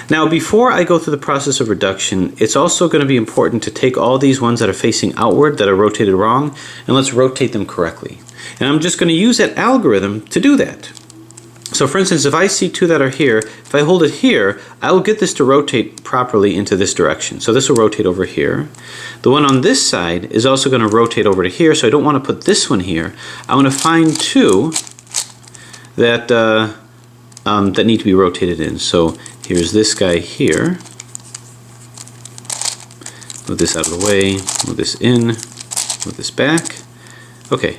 Now before I go through the process of reduction, it's also going to be important to take all these ones that are facing outward, that are rotated wrong, and let's rotate them correctly. And I'm just going to use that algorithm to do that. So for instance, if I see two that are here, if I hold it here, I will get this to rotate properly into this direction. So this will rotate over here. The one on this side is also going to rotate over to here, so I don't want to put this one here. I want to find two that, that need to be rotated in. So here's this guy here. Move this out of the way, move this in, move this back. Okay.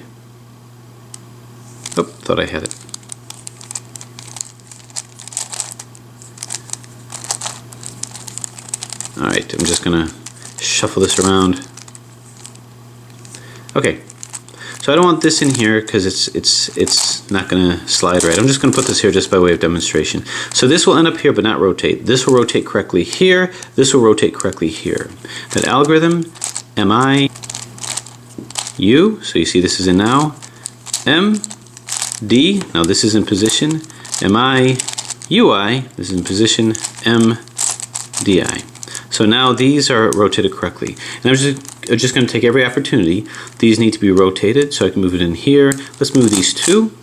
Oh, thought I had it. Alright, I'm just going to shuffle this around. Okay, so I don't want this in here because it's not going to slide right. I'm just going to put this here just by way of demonstration. So this will end up here but not rotate. This will rotate correctly here. This will rotate correctly here. That algorithm, MI, U, so you see this is in now, M, D, now this is in position, MI, UI, this is in position, M, DI. So now these are rotated correctly. And I'm just going to take every opportunity. These need to be rotated, so I can move it in here. Let's move these two.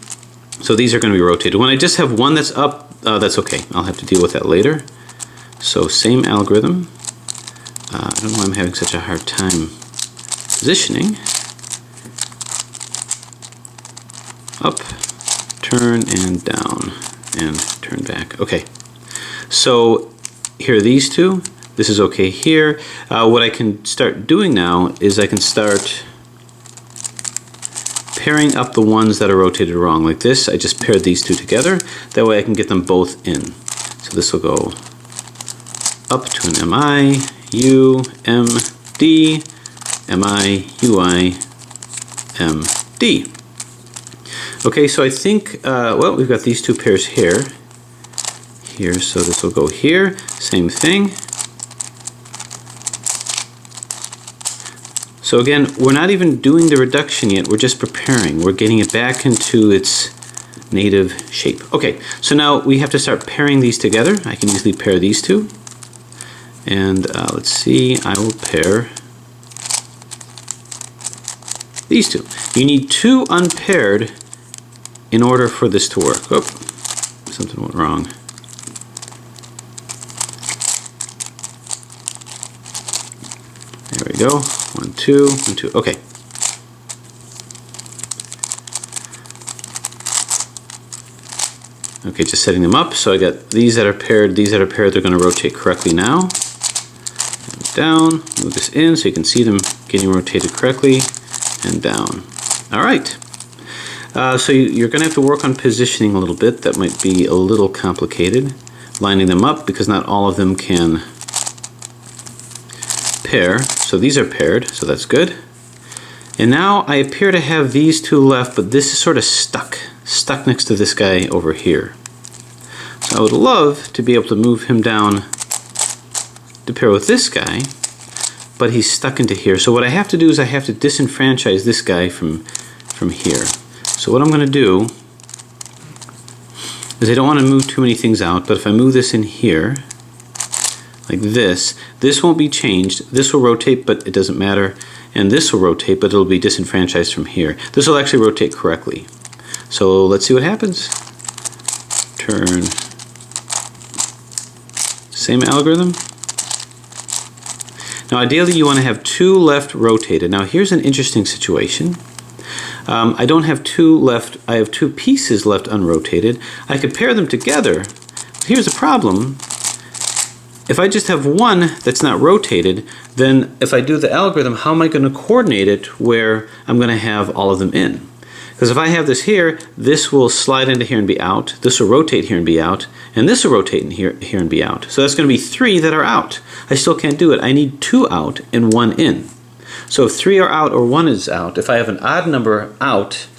So these are going to be rotated. When I just have one that's up, that's okay. I'll have to deal with that later. So same algorithm. I don't know why I'm having such a hard time positioning. Up, turn, and down, and turn back. Okay. So here are these two. This is okay here. What I can start doing now is I can start pairing up the ones that are rotated wrong. Like this, I just paired these two together. That way I can get them both in. So this will go up to an MI, U, M, D, MI, UI, M, D. Okay, so I think, well, we've got these two pairs here. Here, so this will go here. Same thing. So again, we're not even doing the reduction yet, we're just preparing. We're getting it back into its native shape. Okay, so now we have to start pairing these together. I can easily pair these two. And let's see, I will pair these two. You need two unpaired in order for this to work. Oh, something went wrong. There we go. 1, 2, 1, 2. Okay. Okay, just setting them up. So I got these that are paired, these that are paired, they're going to rotate correctly now. Down, move this in so you can see them getting rotated correctly, and down. All right. So you're going to have to work on positioning a little bit. That might be a little complicated. Lining them up because not all of them can pair. So these are paired, so that's good. And now I appear to have these two left, but this is sort of stuck next to this guy over here. So I would love to be able to move him down to pair with this guy, but he's stuck into here. So what I have to do is I have to disenfranchise this guy from here. So what I'm going to do is I don't want to move too many things out, but if I move this in here, like this won't be changed. This will rotate, but it doesn't matter. And this will rotate, but it'll be disenfranchised from here. This will actually rotate correctly. So let's see what happens. Turn. Same algorithm. Now ideally you want to have two left rotated. Now here's an interesting situation. I don't have two left, I have two pieces left unrotated. I could pair them together. Here's the problem. If I just have one that's not rotated, then if I do the algorithm, how am I going to coordinate it where I'm going to have all of them in? Because if I have this here, this will slide into here and be out, this will rotate here and be out, and this will rotate in here and be out. So that's going to be three that are out. I still can't do it. I need two out and one in. So if three are out or one is out, if I have an odd number out,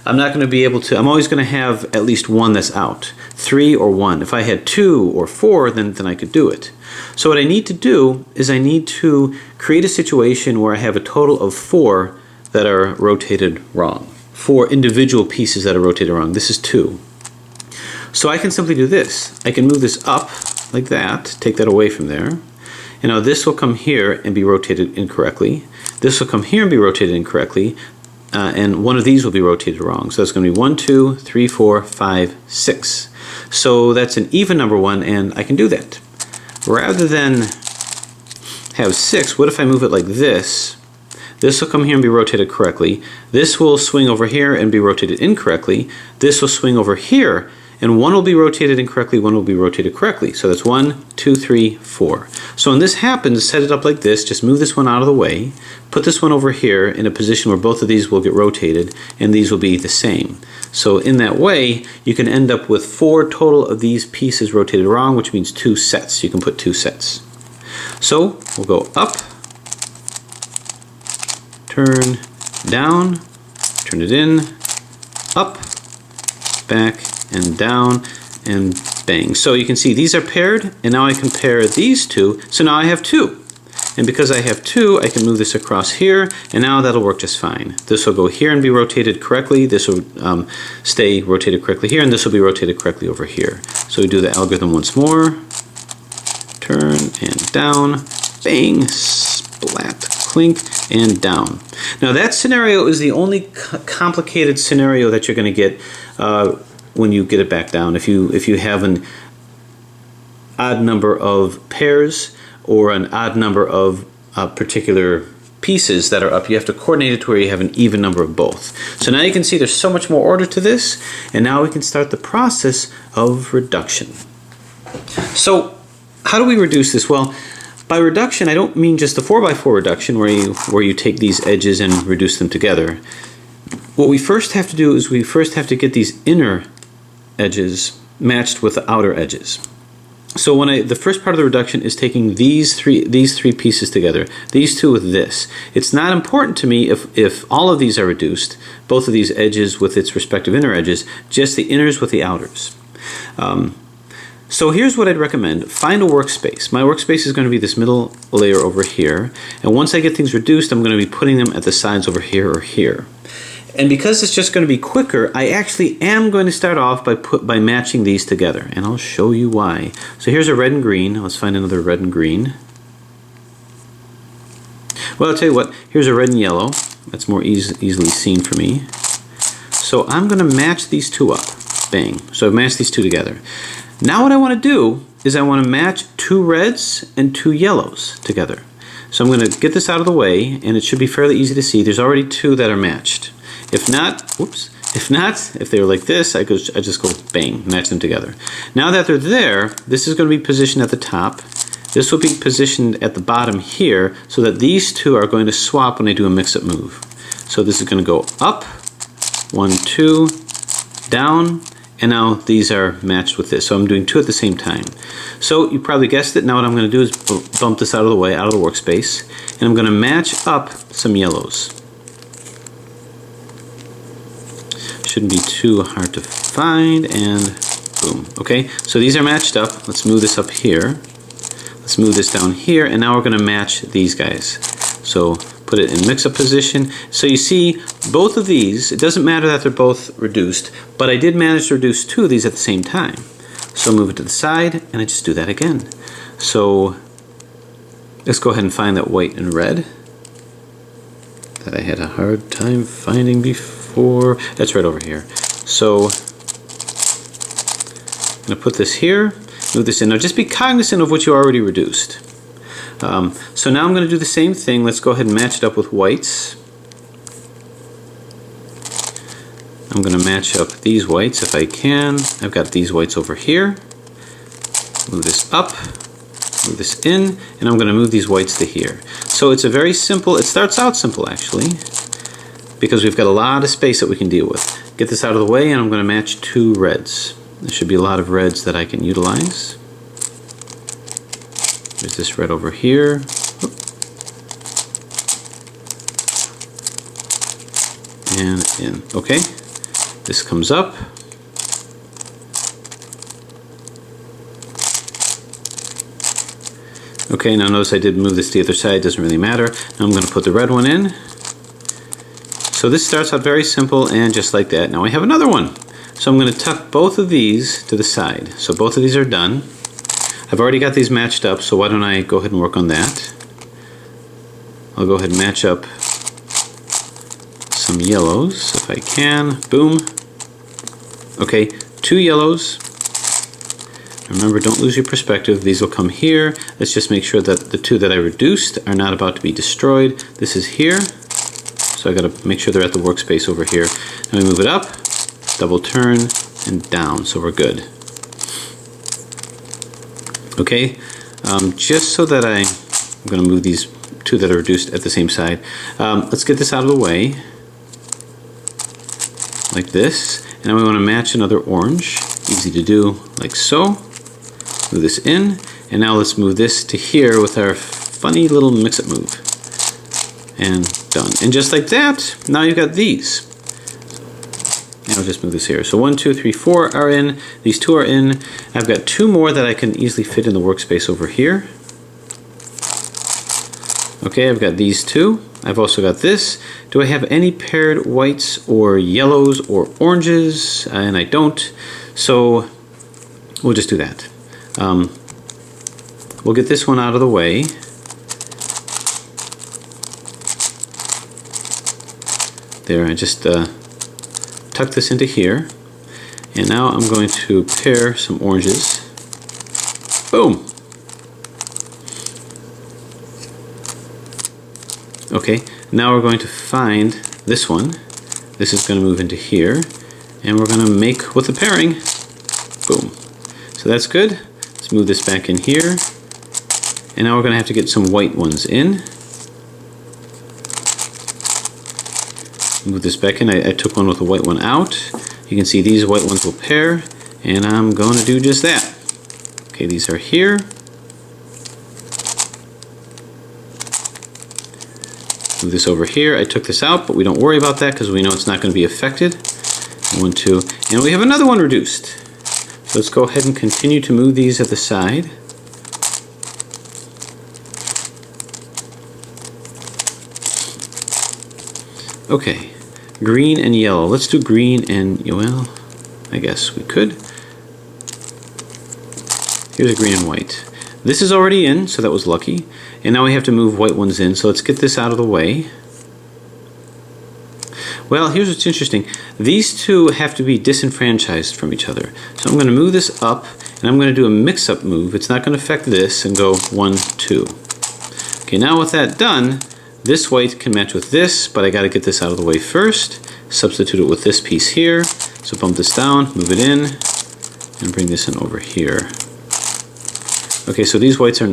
I'm not going to be able to, I'm always going to have at least one that's out. 3 or 1. If I had 2 or 4, then I could do it. So what I need to do is I need to create a situation where I have a total of 4 that are rotated wrong. 4 individual pieces that are rotated wrong. This is 2. So I can simply do this. I can move this up like that, take that away from there. And now this will come here and be rotated incorrectly. This will come here and be rotated incorrectly. And one of these will be rotated wrong. So that's going to be 1, 2, 3, 4, 5, 6. So that's an even number one, and I can do that. Rather than have 6, what if I move it like this? This will come here and be rotated correctly. This will swing over here and be rotated incorrectly. This will swing over here, and one will be rotated incorrectly, one will be rotated correctly. So that's 1, 2, 3, 4. So when this happens, set it up like this. Just move this one out of the way. Put this one over here in a position where both of these will get rotated, and these will be the same. So in that way, you can end up with 4 total of these pieces rotated wrong, which means 2 sets. You can put 2 sets. So we'll go up, turn, down, turn it in, up, back, and down, and bang. So you can see these are paired, and now I can pair these two. So now I have 2. And because I have 2, I can move this across here, and now that'll work just fine. This will go here and be rotated correctly. This will stay rotated correctly here, and this will be rotated correctly over here. So we do the algorithm once more. Turn and down, bang, splat, clink, and down. Now that scenario is the only complicated scenario that you're going to get when you get it back down. If you have an odd number of pairs or an odd number of particular pieces that are up, you have to coordinate it to where you have an even number of both. So now you can see there's so much more order to this, and now we can start the process of reduction. So how do we reduce this? Well, by reduction, I don't mean just the 4x4 reduction where you take these edges and reduce them together. What we first have to do is we first have to get these inner edges matched with the outer edges. So the first part of the reduction is taking these three pieces together, these two with this. It's not important to me if all of these are reduced, both of these edges with its respective inner edges, just the inners with the outers. So here's what I'd recommend. Find a workspace. My workspace is going to be this middle layer over here, and once I get things reduced, I'm going to be putting them at the sides over here or here. And because it's just going to be quicker, I actually am going to start off by matching these together, and I'll show you why. So here's a red and green. Let's find another red and green. Well, I'll tell you what, here's a red and yellow. That's more easily seen for me. So I'm going to match these two up. Bang. So I've matched these two together. Now what I want to do is I want to match 2 reds and 2 yellows together. So I'm going to get this out of the way, and it should be fairly easy to see. There's already 2 that are matched. If not, if they were like this, I just go bang, match them together. Now that they're there, this is going to be positioned at the top. This will be positioned at the bottom here, so that these 2 are going to swap when I do a mix-up move. So this is going to go up, 1, 2, down, and now these are matched with this. So I'm doing 2 at the same time. So you probably guessed it. Now what I'm going to do is bump this out of the way, out of the workspace, and I'm going to match up some yellows. Shouldn't be too hard to find, and boom. Okay, so these are matched up. Let's move this up here. Let's move this down here, and now we're going to match these guys. So put it in mix-up position. So you see both of these, it doesn't matter that they're both reduced, but I did manage to reduce 2 of these at the same time. So move it to the side, and I just do that again. So let's go ahead and find that white and red that I had a hard time finding before. That's right over here. So I'm going to put this here, move this in. Now just be cognizant of what you already reduced. So now I'm going to do the same thing. Let's go ahead and match it up with whites. I'm going to match up these whites if I can. I've got these whites over here. Move this up, move this in, and I'm going to move these whites to here. So it's a very simple, it starts out simple actually, because we've got a lot of space that we can deal with. Get this out of the way, and I'm going to match 2 reds. There should be a lot of reds that I can utilize. There's this red over here. And in. Okay. This comes up. Okay, now notice I did move this to the other side. Doesn't really matter. Now I'm going to put the red one in. So this starts out very simple, and just like that. Now I have another one. So I'm going to tuck both of these to the side. So both of these are done. I've already got these matched up, so why don't I go ahead and work on that. I'll go ahead and match up some yellows if I can. Boom. Okay, 2 yellows. Remember, don't lose your perspective. These will come here. Let's just make sure that the 2 that I reduced are not about to be destroyed. This is here, so I got to make sure they're at the workspace over here. And we move it up, double turn, and down, so we're good. Okay, just so that I'm going to move these 2 that are reduced at the same side. Let's get this out of the way, like this. And now we want to match another orange. Easy to do, like so. Move this in, and now let's move this to here with our funny little mix-up move. And done. And just like that, now you've got these. And I'll just move this here. So 1, 2, 3, 4 are in. These 2 are in. I've got 2 more that I can easily fit in the workspace over here. Okay, I've got these 2. I've also got this. Do I have any paired whites or yellows or oranges? And I don't. So we'll just do that. We'll get this one out of the way. There, I just tuck this into here. And now I'm going to pair some oranges. Boom! Okay, now we're going to find this one. This is going to move into here. And we're going to make with the pairing. Boom. So that's good. Let's move this back in here. And now we're going to have to get some white ones in. Move this back in. I took one with a white one out. You can see these white ones will pair. And I'm going to do just that. Okay, these are here. Move this over here. I took this out, but we don't worry about that because we know it's not going to be affected. 1, 2, and we have another one reduced. So let's go ahead and continue to move these at the side. Okay, green and yellow. Let's do green and, well, I guess we could. Here's a green and white. This is already in, so that was lucky. And now we have to move white ones in, so let's get this out of the way. Well, here's what's interesting. These 2 have to be disenfranchised from each other. So I'm going to move this up, and I'm going to do a mix-up move. It's not going to affect this, and go 1, 2. Okay, now with that done, this white can match with this, but I got to get this out of the way first. Substitute it with this piece here. So bump this down, move it in, and bring this in over here. Okay, so these whites are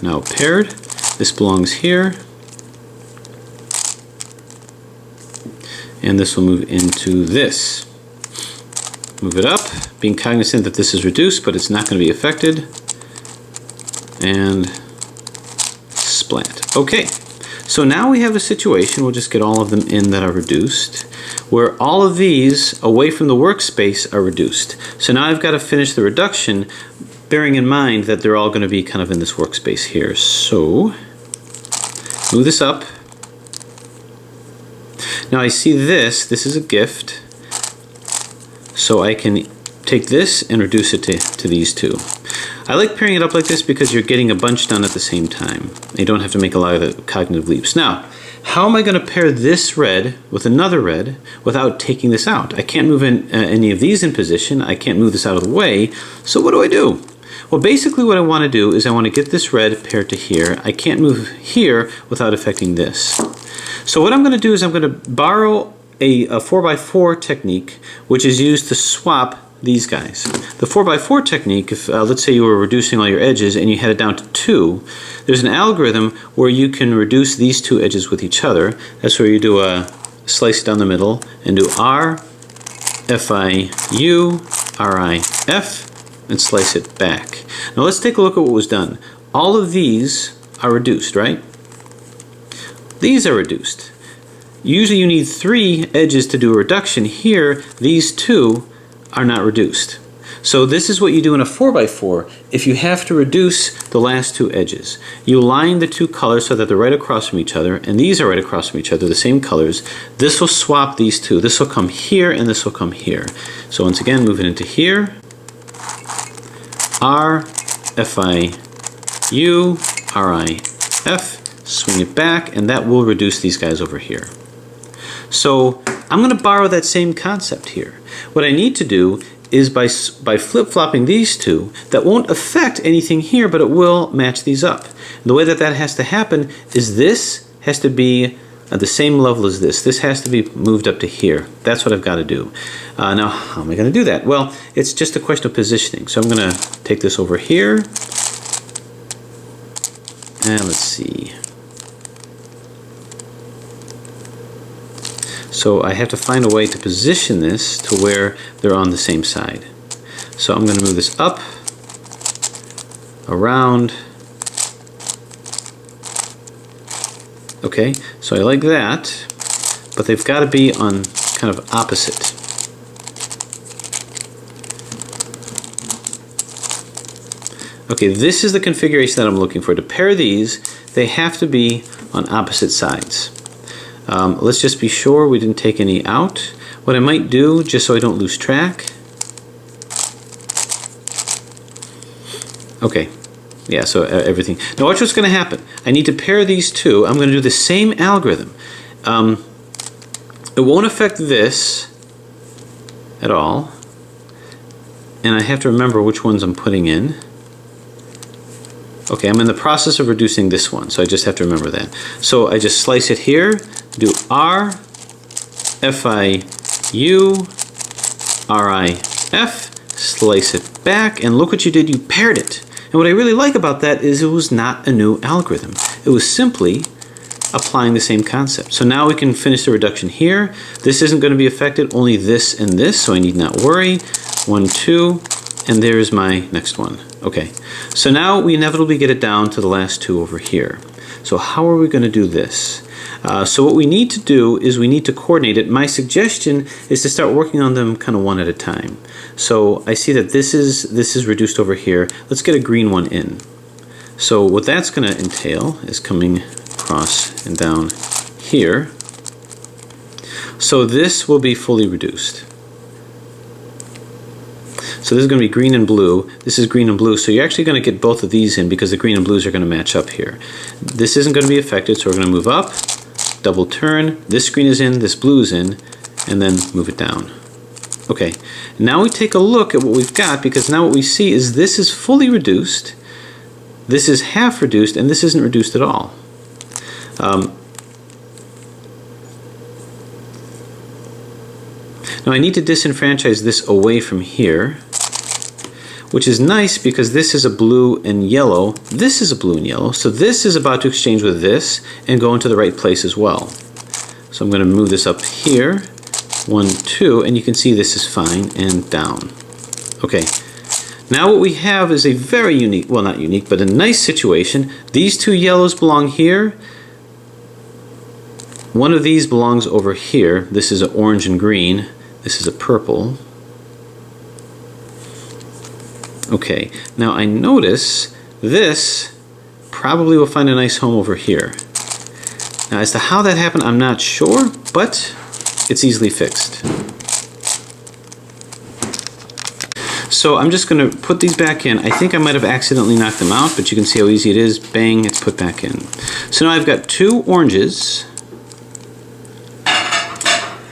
now paired. This belongs here. And this will move into this. Move it up, being cognizant that this is reduced, but it's not going to be affected. And splat. Okay, so now we have a situation, we'll just get all of them in that are reduced, where all of these away from the workspace are reduced. So now I've got to finish the reduction, bearing in mind that they're all going to be kind of in this workspace here. So, move this up. Now I see this is a gift, so I can take this and reduce it to these 2. I like pairing it up like this because you're getting a bunch done at the same time. You don't have to make a lot of the cognitive leaps. Now, how am I going to pair this red with another red without taking this out? I can't move any of these in position. I can't move this out of the way. So what do? Well, basically what I want to do is I want to get this red paired to here. I can't move here without affecting this. So what I'm going to do is I'm going to borrow a 4x4 technique, which is used to swap these guys. The 4x4 technique, if let's say you were reducing all your edges and you had it down to 2, there's an algorithm where you can reduce these 2 edges with each other. That's where you do a slice down the middle and do R, F-I-U, R-I-F, and slice it back. Now let's take a look at what was done. All of these are reduced, right? These are reduced. Usually you need 3 edges to do a reduction. Here, these 2 are not reduced. So this is what you do in a 4x4 if you have to reduce the last 2 edges. You line the 2 colors so that they're right across from each other, and these are right across from each other, the same colors. This will swap these 2. This will come here, and this will come here. So once again, move it into here. R, FIU, RIF, swing it back, and that will reduce these guys over here. So I'm going to borrow that same concept here. What I need to do is by flip-flopping these two, that won't affect anything here, but it will match these up. And the way that that has to happen is this has to be at the same level as this. This has to be moved up to here. That's what I've got to do. Now, how am I going to do that? Well, it's just a question of positioning. So I'm going to take this over here. And let's see. So I have to find a way to position this to where they're on the same side. So I'm going to move this up, around. Okay, so I like that, but they've got to be on kind of opposite. Okay, this is the configuration that I'm looking for. To pair these, they have to be on opposite sides. Let's just be sure we didn't take any out. What I might do, just so I don't lose track. Okay, yeah, so everything. Now watch what's going to happen. I need to pair these two. I'm going to do the same algorithm. It won't affect this at all. And I have to remember which ones I'm putting in. Okay, I'm in the process of reducing this one, so I just have to remember that. So I just slice it here, do R, FIU, RIF, slice it back, and look what you did, you paired it. And what I really like about that is it was not a new algorithm. It was simply applying the same concept. So now we can finish the reduction here. This isn't going to be affected, only this and this, so I need not worry. 1, 2, and there's my next one. Okay, so now we inevitably get it down to the last two over here. So how are we going to do this? So what we need to do is we need to coordinate it. My suggestion is to start working on them kind of one at a time. So I see that this is reduced over here. Let's get a green one in. So what that's going to entail is coming across and down here. So this will be fully reduced. So this is going to be green and blue. This is green and blue. So you're actually going to get both of these in because the green and blues are going to match up here. This isn't going to be affected, so we're going to move up, double turn. This green is in, this blue is in, and then move it down. Okay, now we take a look at what we've got, because now what we see is this is fully reduced, this is half reduced, and this isn't reduced at all. Now I need to disenfranchise this away from here, which is nice because this is a blue and yellow, this is a blue and yellow, so this is about to exchange with this and go into the right place as well. So I'm going to move this up here, 1, 2, and you can see this is fine, and down. Okay, now what we have is a very unique, well not unique, but a nice situation. These two yellows belong here. One of these belongs over here. This is an orange and green. This is a purple. Okay, now I notice this probably will find a nice home over here. Now as to how that happened, I'm not sure, but it's easily fixed. So I'm just going to put these back in. I think I might have accidentally knocked them out, but you can see how easy it is. Bang, it's put back in. So now I've got two oranges,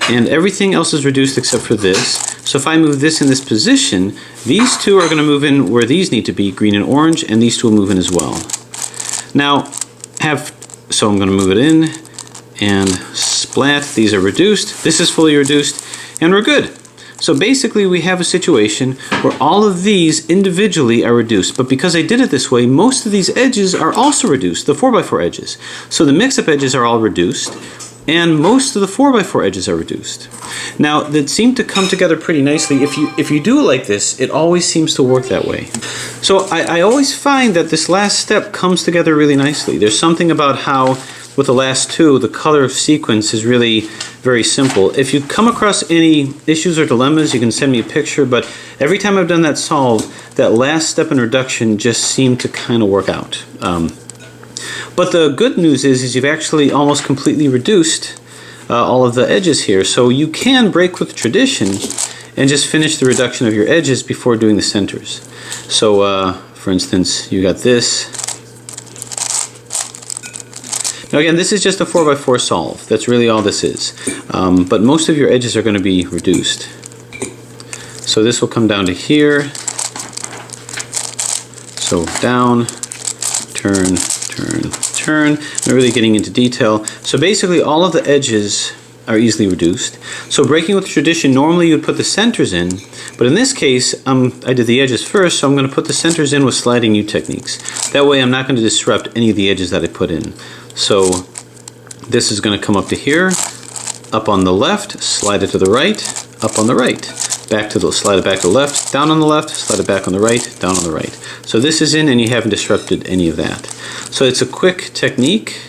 and everything else is reduced except for this. So if I move this in this position, these two are going to move in where these need to be, green and orange, and these two will move in as well. Now, so I'm going to move it in, and splat, these are reduced, this is fully reduced, and we're good. So basically we have a situation where all of these individually are reduced, but because I did it this way, most of these edges are also reduced, the 4x4 edges. So the mix-up edges are all reduced, and most of the 4x4 edges are reduced. Now, that seem to come together pretty nicely. If you do it like this, it always seems to work that way. So I always find that this last step comes together really nicely. There's something about how, with the last two, the color sequence is really very simple. If you come across any issues or dilemmas, you can send me a picture, but every time I've done that solve, that last step in reduction just seemed to kind of work out. But the good news is you've actually almost completely reduced all of the edges here. So you can break with tradition and just finish the reduction of your edges before doing the centers. So for instance, you got this. Now again, this is just a 4x4 solve. That's really all this is. But most of your edges are going to be reduced. So this will come down to here. So down, turn, turn, turn. I'm really getting into detail. So basically all of the edges are easily reduced. So breaking with tradition, normally you'd put the centers in, but in this case, I did the edges first, so I'm going to put the centers in with sliding U techniques. That way I'm not going to disrupt any of the edges that I put in. So this is going to come up to here, up on the left, slide it to the right, up on the right, back to the, slide it back to the left, down on the left, slide it back on the right, down on the right. So this is in and you haven't disrupted any of that. So it's a quick technique.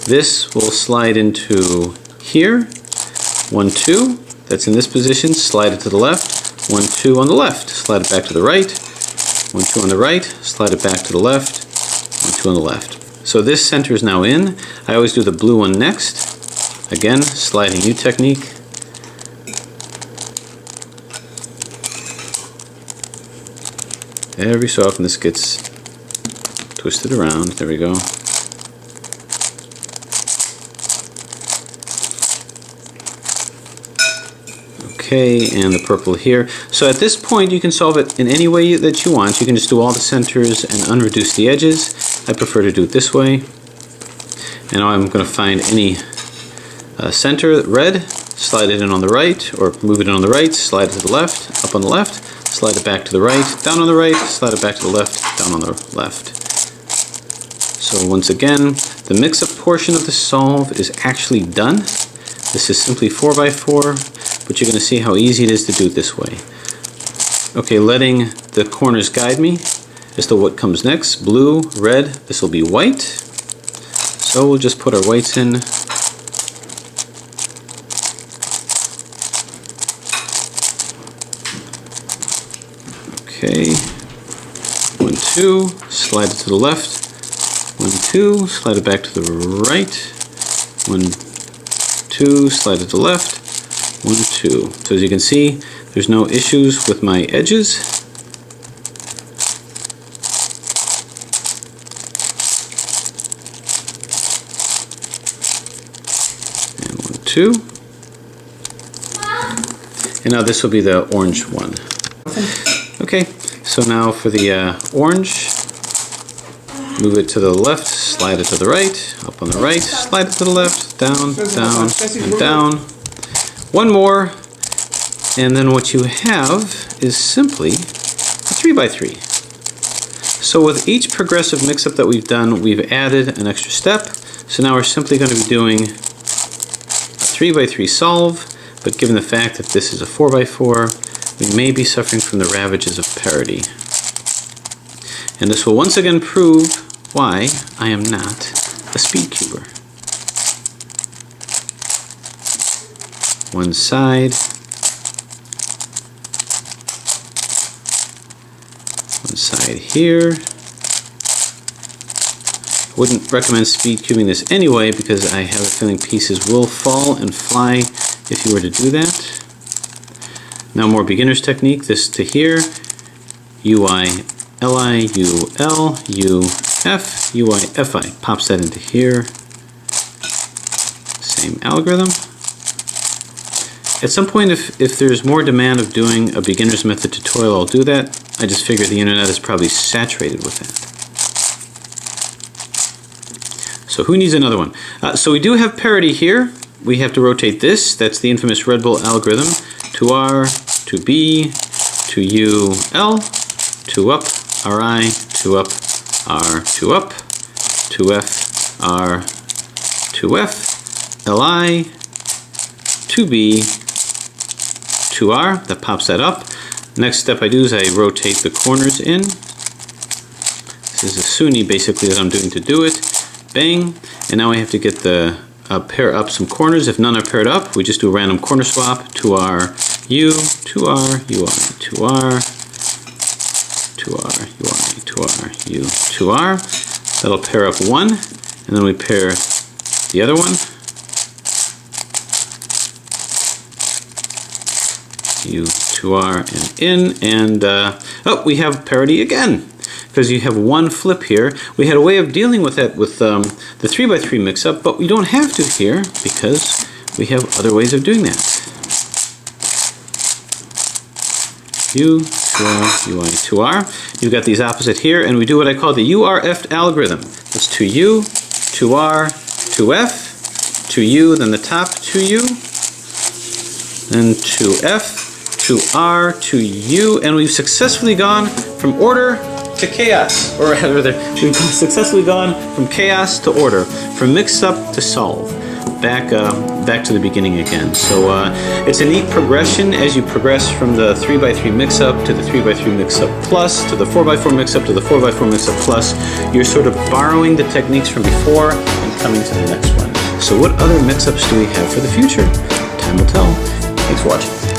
This will slide into here, 1, 2, that's in this position, slide it to the left, 1, 2 on the left, slide it back to the right, 1, 2 on the right, slide it back to the left, 1, 2 on the left. So this center is now in. I always do the blue one next. Again, sliding U technique. Every so often this gets twisted around. There we go. Okay, and the purple here. So at this point you can solve it in any way that you want. You can just do all the centers and unreduce the edges. I prefer to do it this way. And now I'm going to find any center, red, slide it in on the right, or move it in on the right, slide it to the left, up on the left, slide it back to the right, down on the right, slide it back to the left, down on the left. So once again, the mix-up portion of the solve is actually done. This is simply 4x4, but you're going to see how easy it is to do it this way. Okay, letting the corners guide me as to what comes next. Blue, red, this will be white. So we'll just put our whites in. Okay, 1, 2, slide it to the left. 1, 2, slide it back to the right. 1, 2, slide it to the left. 1, 2. So as you can see, there's no issues with my edges. And 1, 2. And now this will be the orange one. Okay, so now for the orange, move it to the left, slide it to the right, up on the right, slide it to the left, down, down, and down. One more, and then what you have is simply a 3x3. So with each progressive mix-up that we've done, we've added an extra step. So now we're simply going to be doing a 3x3 solve, but given the fact that this is a 4x4, we may be suffering from the ravages of parity. And this will once again prove why I am not a speed cuber. One side, one side here. I wouldn't recommend speed cubing this anyway because I have a feeling pieces will fall and fly if you were to do that. Now more beginner's technique, this to here, UI, LI, UL, UF, UI, FI. Pops that into here. Same algorithm. At some point, if there's more demand of doing a beginner's method tutorial, I'll do that. I just figure the internet is probably saturated with that. So who needs another one? So we do have parity here. We have to rotate this. That's the infamous Red Bull algorithm. To R, to B, to U, L, to up, RI, to up, R, to up, to F, R, to F, LI, to B, to R. That pops that up. Next step I do is I rotate the corners in. This is a Sunni basically that I'm doing to do it. Bang. And now I have to get the pair up some corners. If none are paired up, we just do a random corner swap. 2R, U, 2R, UI, 2R, 2R, UI, 2R, U, 2R. That'll pair up one, and then we pair the other one. U, 2R, and in, and oh, we have parity again. because you have one flip here. We had a way of dealing with that with the 3x3 mix-up, but we don't have to here because we have other ways of doing that. U, 2R, UI, 2R. You've got these opposite here, and we do what I call the URF algorithm. It's 2U, 2R, 2F, 2U, then the top 2U, then 2F, 2R, 2U, and we've successfully gone from order to chaos, or rather, we've successfully gone from chaos to order, from mix-up to solve, back to the beginning again. So it's a neat progression as you progress from the 3x3 mix-up to the 3x3 mix-up plus, to the 4x4 mix-up to the 4x4 mix-up plus. You're sort of borrowing the techniques from before and coming to the next one. So what other mix-ups do we have for the future? Time will tell. Thanks for watching.